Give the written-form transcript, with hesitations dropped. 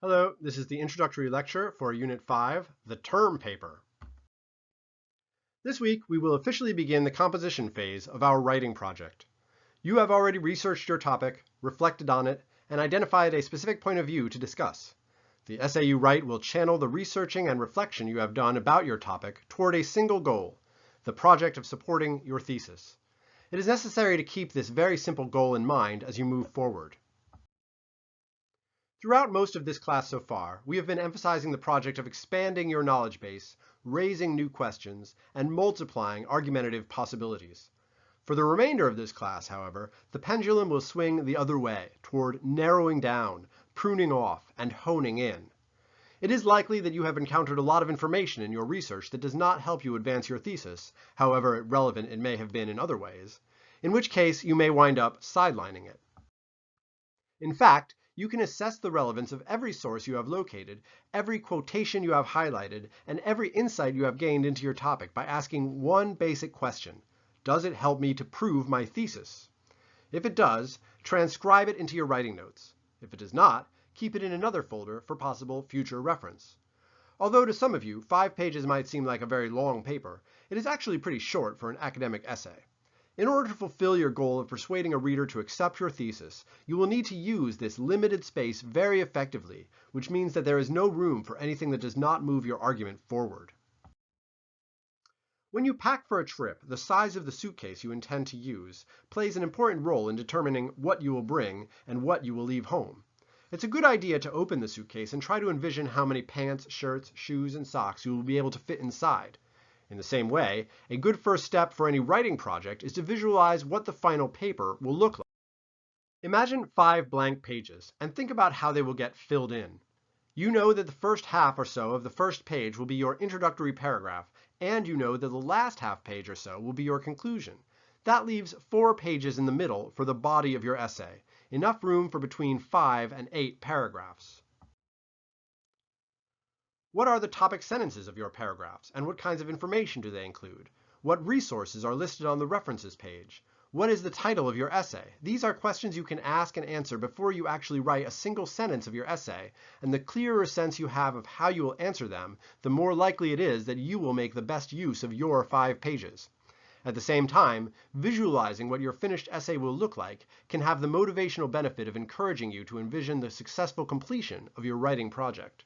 Hello, this is the introductory lecture for Unit 5, the term paper. This week, we will officially begin the composition phase of our writing project. You have already researched your topic, reflected on it, and identified a specific point of view to discuss. The essay you write will channel the researching and reflection you have done about your topic toward a single goal, the project of supporting your thesis. It is necessary to keep this very simple goal in mind as you move forward. Throughout most of this class so far, we have been emphasizing the project of expanding your knowledge base, raising new questions, and multiplying argumentative possibilities. For the remainder of this class, however, the pendulum will swing the other way, toward narrowing down, pruning off, and honing in. It is likely that you have encountered a lot of information in your research that does not help you advance your thesis, however relevant it may have been in other ways, in which case you may wind up sidelining it. In fact, you can assess the relevance of every source you have located, every quotation you have highlighted, and every insight you have gained into your topic by asking one basic question. Does it help me to prove my thesis? If it does, transcribe it into your writing notes. If it does not, keep it in another folder for possible future reference. Although to some of you, 5 pages might seem like a very long paper, it is actually pretty short for an academic essay. In order to fulfill your goal of persuading a reader to accept your thesis, you will need to use this limited space very effectively, which means that there is no room for anything that does not move your argument forward. When you pack for a trip, the size of the suitcase you intend to use plays an important role in determining what you will bring and what you will leave home. It's a good idea to open the suitcase and try to envision how many pants, shirts, shoes, and socks you will be able to fit inside. In the same way, a good first step for any writing project is to visualize what the final paper will look like. Imagine 5 blank pages and think about how they will get filled in. You know that the first half or so of the first page will be your introductory paragraph, and you know that the last half page or so will be your conclusion. That leaves 4 pages in the middle for the body of your essay, enough room for between 5 and 8 paragraphs. What are the topic sentences of your paragraphs, and what kinds of information do they include? What resources are listed on the references page? What is the title of your essay? These are questions you can ask and answer before you actually write a single sentence of your essay, and the clearer sense you have of how you will answer them, the more likely it is that you will make the best use of your 5 pages. At the same time, visualizing what your finished essay will look like can have the motivational benefit of encouraging you to envision the successful completion of your writing project.